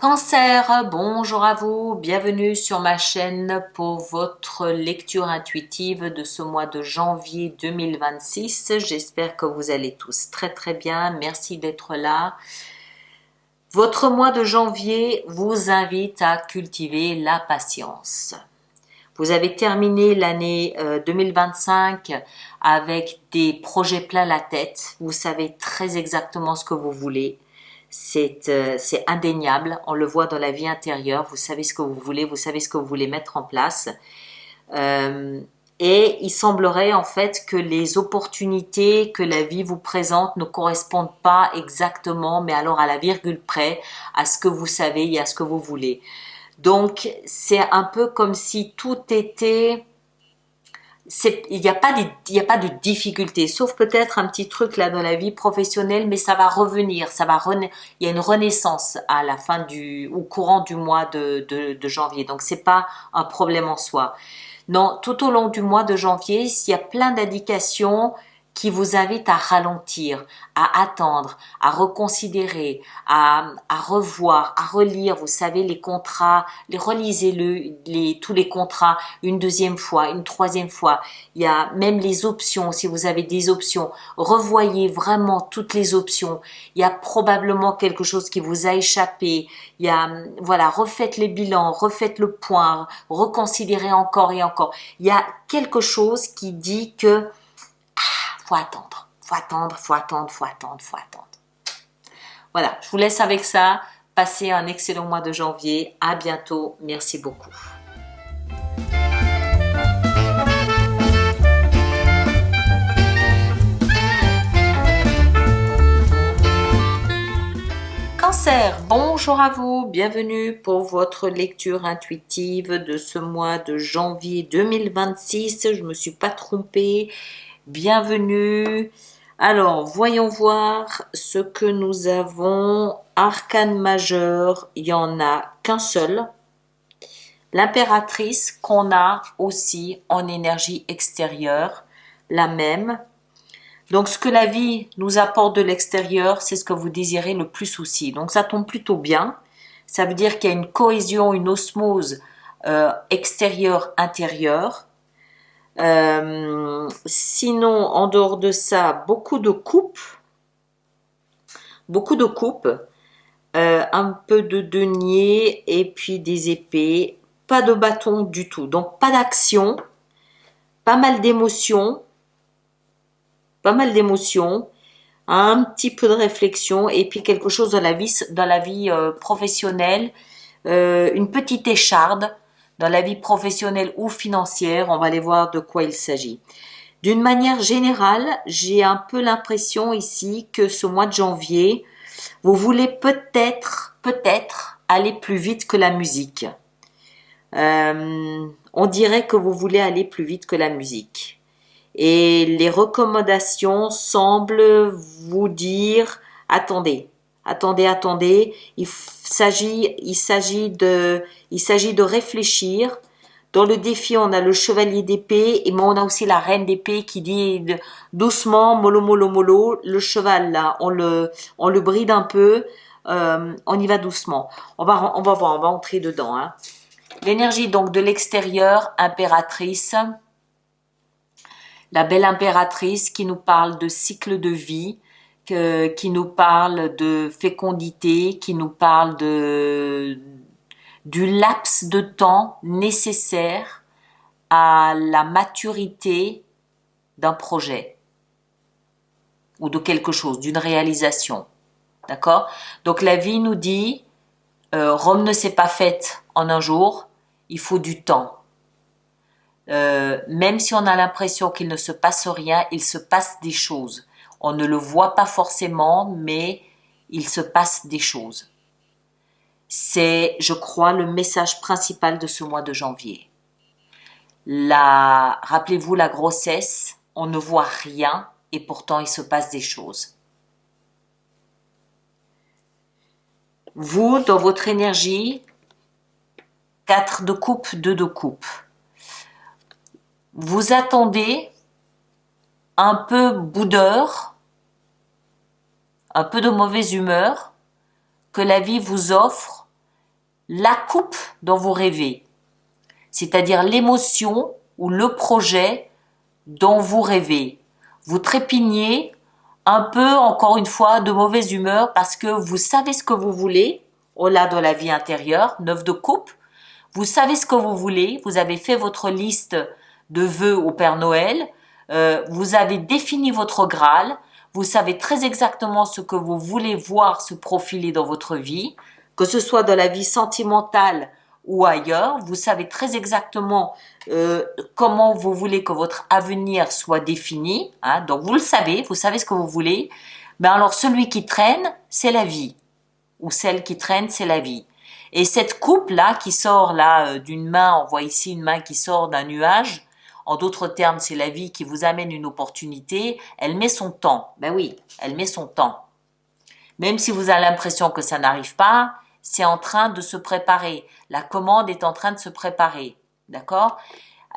Cancer, bonjour à vous, bienvenue sur ma chaîne pour votre lecture intuitive de ce mois de janvier 2026. J'espère que vous allez tous très bien, merci d'être là. Votre mois de janvier vous invite à cultiver la patience. Vous avez terminé l'année 2025 avec des projets plein la tête, vous savez très exactement ce que vous voulez. C'est indéniable, on le voit dans la vie intérieure, vous savez ce que vous voulez, vous savez ce que vous voulez mettre en place. Et il semblerait en fait que les opportunités que la vie vous présente ne correspondent pas exactement, mais alors à la virgule près, à ce que vous savez et à ce que vous voulez. Donc c'est un peu comme si tout était... il n'y a pas de difficulté, sauf peut-être un petit truc là dans la vie professionnelle, mais ça va revenir, il y a une renaissance à la fin au courant du mois de janvier. Donc c'est pas un problème en soi. Non, tout au long du mois de janvier, il y a plein d'indications qui vous invitent à ralentir, à attendre, à reconsidérer, à revoir, à relire. Vous savez, les contrats, tous les contrats une deuxième fois, une troisième fois. Il y a même les options, si vous avez des options. Revoyez vraiment toutes les options. Il y a probablement quelque chose qui vous a échappé. Voilà, refaites les bilans, refaites le point, reconsidérez encore et encore. Il y a quelque chose qui dit que faut attendre, faut attendre, faut attendre, faut attendre, faut attendre. Voilà, je vous laisse avec ça. Passez un excellent mois de janvier. À bientôt. Merci beaucoup. Cancer, bonjour à vous. Bienvenue pour votre lecture intuitive de ce mois de janvier 2026. Je me suis pas trompée. Bienvenue. Alors, voyons voir ce que nous avons. Arcane majeur, il n'y en a qu'un seul. L'impératrice qu'on a aussi en énergie extérieure, la même. Donc, ce que la vie nous apporte de l'extérieur, c'est ce que vous désirez le plus aussi. Donc, ça tombe plutôt bien. Ça veut dire qu'il y a une cohésion, une osmose extérieure-intérieure. Sinon, en dehors de ça, beaucoup de coupes, un peu de denier et puis des épées, pas de bâton du tout. Donc pas d'action, pas mal d'émotions, un petit peu de réflexion et puis quelque chose dans la vie professionnelle, une petite écharde dans la vie professionnelle ou financière. On va aller voir de quoi il s'agit. D'une manière générale, j'ai un peu l'impression ici que ce mois de janvier, vous voulez peut-être aller plus vite que la musique. On dirait que vous voulez aller plus vite que la musique. Et les recommandations semblent vous dire attendez. Il s'agit de réfléchir. Dans le défi, on a le chevalier d'épée et on a aussi la reine d'épée qui dit doucement, mollo. Le cheval là, on le bride un peu, on y va doucement. On va voir, on va entrer dedans. Hein. L'énergie donc de l'extérieur, impératrice. La belle impératrice qui nous parle de cycle de vie, qui nous parle de fécondité, qui nous parle du laps de temps nécessaire à la maturité d'un projet ou de quelque chose, d'une réalisation. D'accord? Donc la vie nous dit, Rome ne s'est pas faite en un jour, il faut du temps. Même si on a l'impression qu'il ne se passe rien, il se passe des choses. On ne le voit pas forcément, mais il se passe des choses. C'est, je crois, le message principal de ce mois de janvier. Rappelez-vous la grossesse, on ne voit rien et pourtant il se passe des choses. Vous, dans votre énergie, 4 de coupe, 2 de coupe. Vous attendez un peu boudeur, un peu de mauvaise humeur, que la vie vous offre la coupe dont vous rêvez, c'est-à-dire l'émotion ou le projet dont vous rêvez. Vous trépignez un peu, encore une fois, de mauvaise humeur parce que vous savez ce que vous voulez, au-delà de la vie intérieure, 9 de coupe. Vous savez ce que vous voulez, vous avez fait votre liste de vœux au Père Noël, vous avez défini votre Graal, vous savez très exactement ce que vous voulez voir se profiler dans votre vie, que ce soit dans la vie sentimentale ou ailleurs, vous savez très exactement comment vous voulez que votre avenir soit défini, hein, donc vous le savez, vous savez ce que vous voulez, mais alors celui qui traîne, c'est la vie, ou celle qui traîne, c'est la vie. Et cette coupe-là qui sort là d'une main, on voit ici une main qui sort d'un nuage, en d'autres termes, c'est la vie qui vous amène une opportunité, elle met son temps. Ben oui, elle met son temps. Même si vous avez l'impression que ça n'arrive pas, c'est en train de se préparer. La commande est en train de se préparer. D'accord?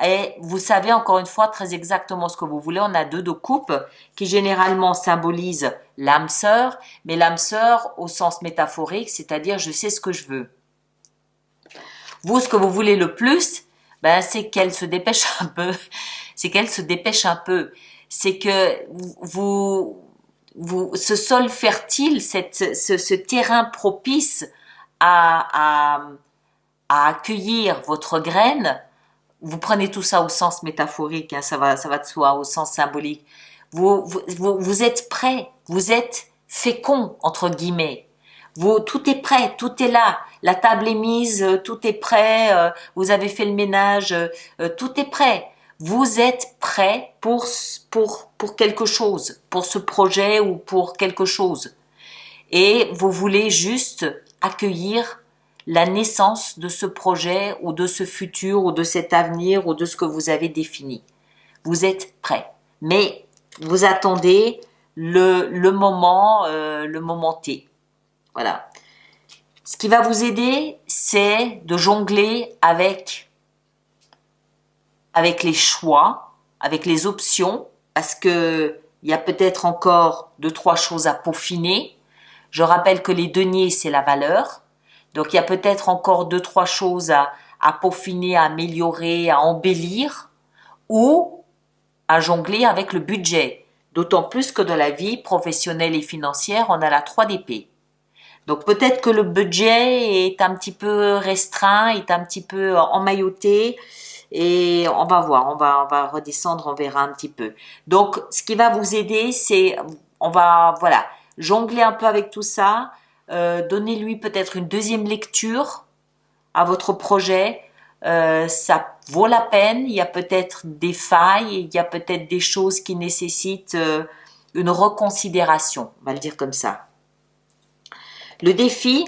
Et vous savez encore une fois très exactement ce que vous voulez. On a 2 de coupe qui généralement symbolisent l'âme sœur, mais l'âme sœur au sens métaphorique, c'est-à-dire je sais ce que je veux. Vous, ce que vous voulez le plus, ben, c'est qu'elle se dépêche un peu. C'est qu'elle se dépêche un peu. C'est que ce sol fertile, ce terrain propice à accueillir votre graine, vous prenez tout ça au sens métaphorique, hein, ça va de soi, au sens symbolique. Vous êtes prêt, vous êtes fécond, entre guillemets. Tout est prêt, tout est là. La table est mise, tout est prêt, vous avez fait le ménage, tout est prêt. Vous êtes prêt pour quelque chose, pour ce projet ou pour quelque chose. Et vous voulez juste accueillir la naissance de ce projet ou de ce futur ou de cet avenir ou de ce que vous avez défini. Vous êtes prêt. Mais vous attendez le moment T. Voilà. Ce qui va vous aider, c'est de jongler avec les choix, avec les options, parce que il y a peut-être encore 2-3 choses à peaufiner. Je rappelle que les deniers, c'est la valeur. Donc, il y a peut-être encore 2-3 choses à peaufiner, à améliorer, à embellir ou à jongler avec le budget. D'autant plus que dans la vie professionnelle et financière, on a la 3 d'épée. Donc, peut-être que le budget est un petit peu restreint, est un petit peu emmailloté et on va voir, on va redescendre, on verra un petit peu. Donc, ce qui va vous aider, c'est, voilà, jongler un peu avec tout ça, donnez-lui peut-être une deuxième lecture à votre projet. Ça vaut la peine. Il y a peut-être des failles, il y a peut-être des choses qui nécessitent une reconsidération. On va le dire comme ça. Le défi,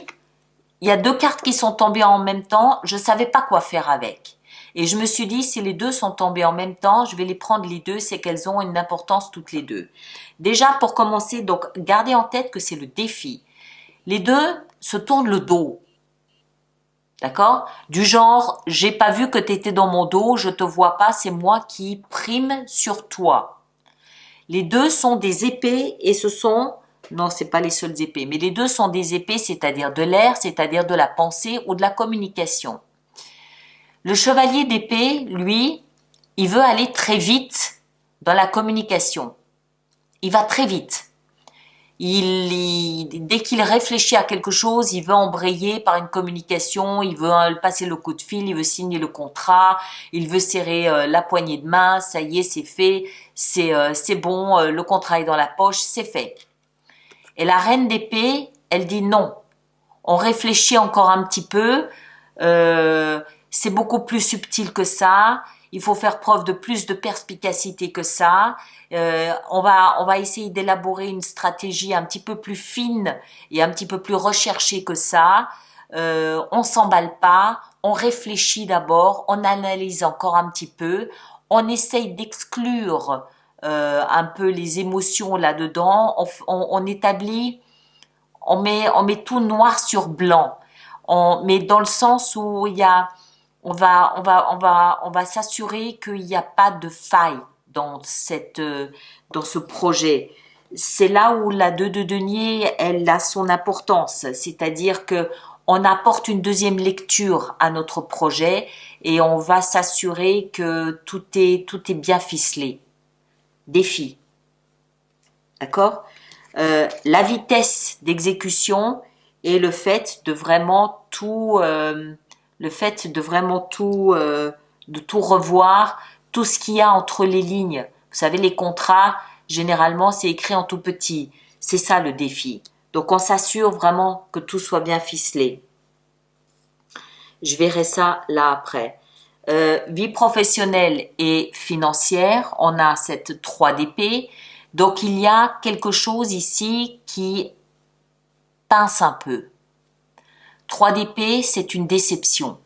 il y a 2 cartes qui sont tombées en même temps. Je savais pas quoi faire avec. Et je me suis dit, si les 2 sont tombées en même temps, je vais les prendre les 2, c'est qu'elles ont une importance toutes les 2. Déjà, pour commencer, donc, gardez en tête que c'est le défi. Les 2 se tournent le dos. D'accord? Du genre, j'ai pas vu que tu étais dans mon dos, je te vois pas, c'est moi qui prime sur toi. Les 2 sont des épées et ce sont, non, c'est pas les seules épées, mais les 2 sont des épées, c'est-à-dire de l'air, c'est-à-dire de la pensée ou de la communication. Le chevalier d'épée, lui, il veut aller très vite dans la communication. Il va très vite. Dès qu'il réfléchit à quelque chose, il veut embrayer par une communication, il veut passer le coup de fil, il veut signer le contrat, il veut serrer la poignée de main, ça y est, c'est fait, c'est bon, le contrat est dans la poche, c'est fait. Et la reine d'épée, elle dit non. On réfléchit encore un petit peu, c'est beaucoup plus subtil que ça. Il faut faire preuve de plus de perspicacité que ça. On va essayer d'élaborer une stratégie un petit peu plus fine et un petit peu plus recherchée que ça. On s'emballe pas, on réfléchit d'abord, on analyse encore un petit peu, on essaye d'exclure un peu les émotions là-dedans. On établit, on met tout noir sur blanc. Mais dans le sens où il y a on va s'assurer qu'il n'y a pas de faille dans ce projet. C'est là où la 2 de denier, elle a son importance. C'est-à-dire que on apporte une deuxième lecture à notre projet et on va s'assurer que tout est bien ficelé. Défi. D'accord? La vitesse d'exécution et le fait de vraiment tout, de tout revoir, tout ce qu'il y a entre les lignes. Vous savez, les contrats, généralement, c'est écrit en tout petit. C'est ça le défi. Donc, on s'assure vraiment que tout soit bien ficelé. Je verrai ça là après. Vie professionnelle et financière, on a cette 3 d'épée. Donc, il y a quelque chose ici qui pince un peu. 3 d'épée, c'est une déception.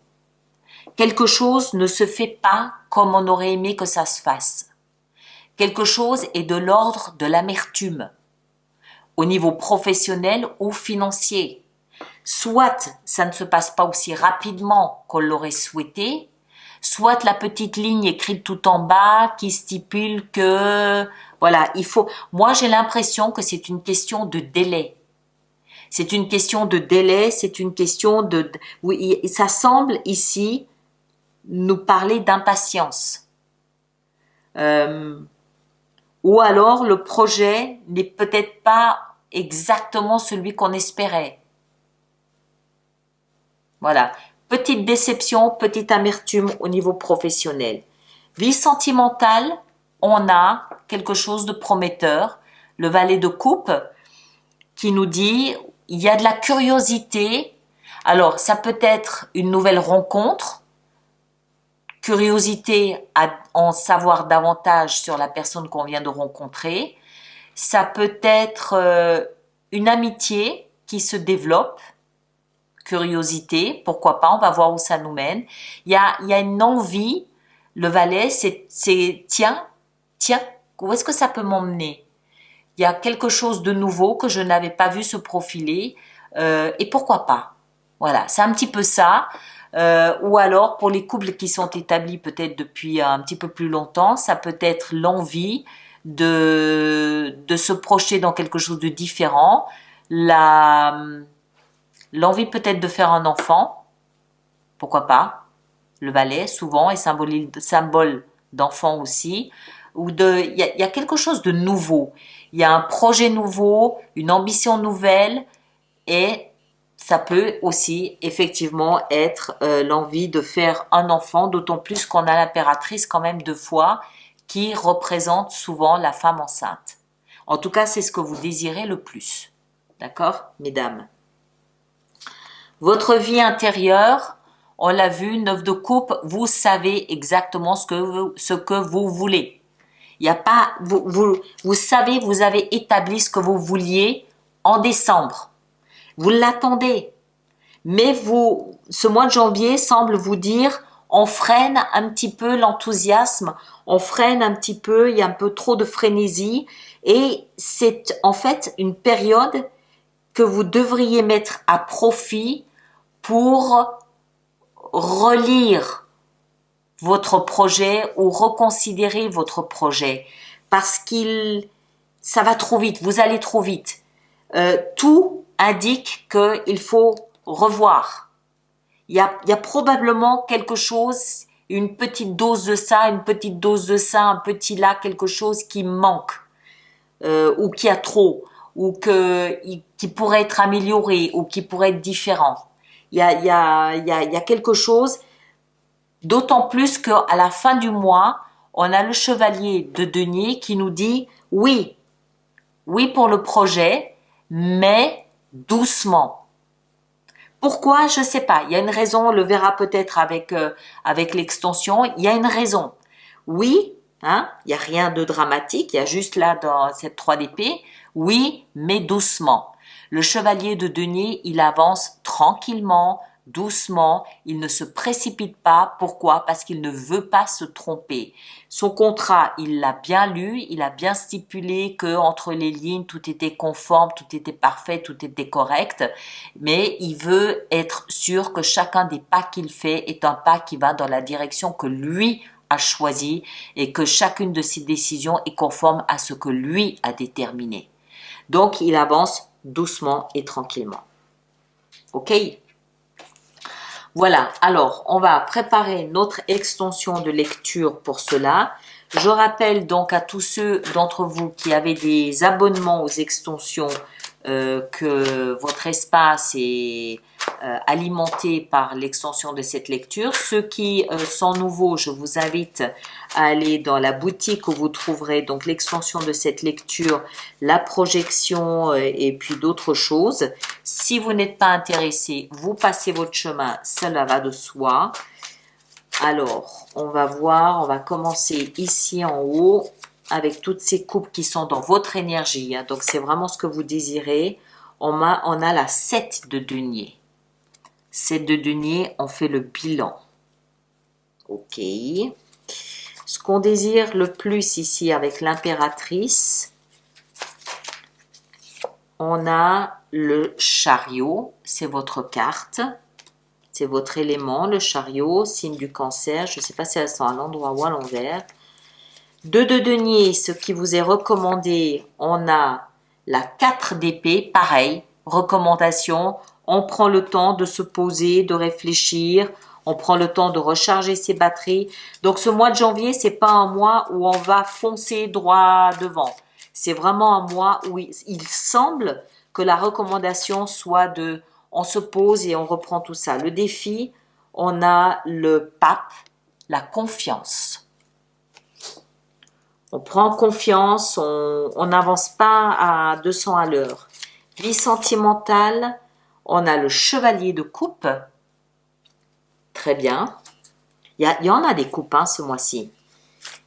Quelque chose ne se fait pas comme on aurait aimé que ça se fasse. Quelque chose est de l'ordre de l'amertume, au niveau professionnel ou financier. Soit ça ne se passe pas aussi rapidement qu'on l'aurait souhaité, soit la petite ligne écrite tout en bas qui stipule que, voilà, il faut... Moi, j'ai l'impression que c'est une question de délai. C'est une question de délai, c'est une question de... Oui, ça semble ici nous parler d'impatience. Ou alors le projet n'est peut-être pas exactement celui qu'on espérait. Voilà. Petite déception, petite amertume au niveau professionnel. Vie sentimentale, on a quelque chose de prometteur. Le valet de coupe qui nous dit, il y a de la curiosité. Alors, ça peut être une nouvelle rencontre, curiosité à en savoir davantage sur la personne qu'on vient de rencontrer. Ça peut être une amitié qui se développe, curiosité, pourquoi pas, on va voir où ça nous mène. Il y a une envie, le valet, c'est tiens, où est-ce que ça peut m'emmener? Il y a quelque chose de nouveau que je n'avais pas vu se profiler, et pourquoi pas? Voilà, c'est un petit peu ça. Ou alors, pour les couples qui sont établis peut-être depuis un petit peu plus longtemps, ça peut être l'envie de se projeter dans quelque chose de différent, l'envie peut-être de faire un enfant, pourquoi pas. Le valet, souvent, est symbole d'enfant aussi. Il y a quelque chose de nouveau. Il y a un projet nouveau, une ambition nouvelle, et ça peut aussi effectivement être l'envie de faire un enfant, d'autant plus qu'on a l'impératrice quand même 2 fois, qui représente souvent la femme enceinte. En tout cas, c'est ce que vous désirez le plus. D'accord, mesdames? Votre vie intérieure, on l'a vu, 9 de coupe, vous savez exactement ce que vous voulez. Il y a pas, vous savez, vous avez établi ce que vous vouliez en décembre. Vous l'attendez. Mais ce mois de janvier semble vous dire, on freine un petit peu l'enthousiasme, on freine un petit peu, il y a un peu trop de frénésie. Et c'est en fait une période que vous devriez mettre à profit pour relire votre projet ou reconsidérer votre projet parce ça va trop vite, vous allez trop vite. Tout indique qu'il faut revoir. Il y a probablement quelque chose, une petite dose de ça, une petite dose de ça, un petit là, quelque chose qui manque ou qui a trop ou qui pourrait être amélioré ou qui pourrait être différent. Il y a quelque chose, d'autant plus qu'à la fin du mois, on a le chevalier de denier qui nous dit oui pour le projet, mais doucement. Pourquoi? Je sais pas. Il y a une raison, on le verra peut-être avec l'extension. Il y a une raison. Oui, il y a rien de dramatique. Il y a juste là dans cette 3 d'épée. Oui, mais doucement. Le chevalier de denier, il avance tranquillement, doucement, il ne se précipite pas. Pourquoi? Parce qu'il ne veut pas se tromper. Son contrat, il l'a bien lu, il a bien stipulé que entre les lignes, tout était conforme, tout était parfait, tout était correct, mais il veut être sûr que chacun des pas qu'il fait est un pas qui va dans la direction que lui a choisi et que chacune de ses décisions est conforme à ce que lui a déterminé. Donc, il avance doucement et tranquillement. Ok? Voilà, alors on va préparer notre extension de lecture pour cela. Je rappelle donc à tous ceux d'entre vous qui avaient des abonnements aux extensions que votre espace est alimenté par l'extension de cette lecture. Ceux qui sont nouveaux, je vous invite à aller dans la boutique où vous trouverez donc l'extension de cette lecture, la projection et puis d'autres choses. Si vous n'êtes pas intéressé, vous passez votre chemin, cela va de soi. Alors, on va voir, on va commencer ici en haut avec toutes ces coupes qui sont dans votre énergie. Hein. Donc, c'est vraiment ce que vous désirez. On a la 7 de denier. 7 de denier, on fait le bilan. Ok. Ce qu'on désire le plus ici avec l'impératrice, on a le chariot, c'est votre carte. C'est votre élément, le chariot, signe du cancer. Je ne sais pas si elles sont à l'endroit ou à l'envers. 2 de denier, ce qui vous est recommandé, on a la 4 d'épée, pareil, recommandation. On prend le temps de se poser, de réfléchir. On prend le temps de recharger ses batteries. Donc ce mois de janvier, c'est pas un mois où on va foncer droit devant. C'est vraiment un mois où il semble que la recommandation soit de on se pose et on reprend tout ça. Le défi, on a le pape, la confiance. On prend confiance, on n'avance pas à 200 à l'heure. Vie sentimentale, on a le chevalier de coupe. Très bien. Il y en a des coupes hein, ce mois-ci.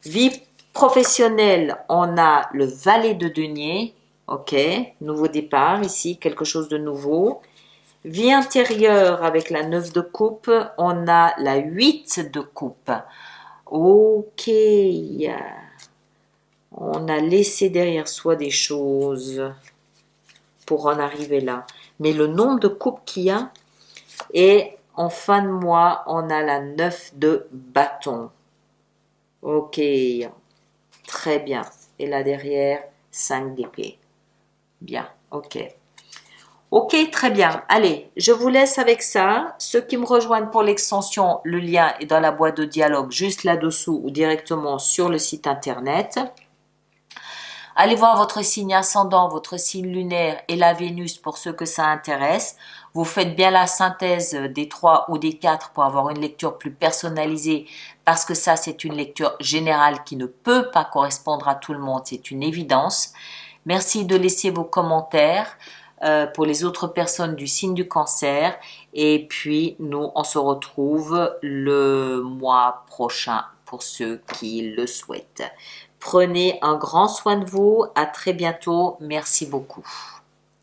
Vie professionnelle, on a le valet de denier. Ok, nouveau départ ici, quelque chose de nouveau. Vie intérieure avec la 9 de coupe, on a la 8 de coupe. Ok, on a laissé derrière soi des choses pour en arriver là. Mais le nombre de coupes qu'il y a, et en fin de mois, on a la 9 de bâton. Ok, très bien. Et là derrière, 5 d'épée. Bien, ok. Ok, très bien. Allez, je vous laisse avec ça. Ceux qui me rejoignent pour l'extension, le lien est dans la boîte de dialogue juste là-dessous ou directement sur le site internet. Allez voir votre signe ascendant, votre signe lunaire et la Vénus pour ceux que ça intéresse. Vous faites bien la synthèse des 3 ou des 4 pour avoir une lecture plus personnalisée parce que ça, c'est une lecture générale qui ne peut pas correspondre à tout le monde. C'est une évidence. Merci de laisser vos commentaires pour les autres personnes du signe du cancer. Et puis, nous, on se retrouve le mois prochain pour ceux qui le souhaitent. Prenez un grand soin de vous. À très bientôt. Merci beaucoup.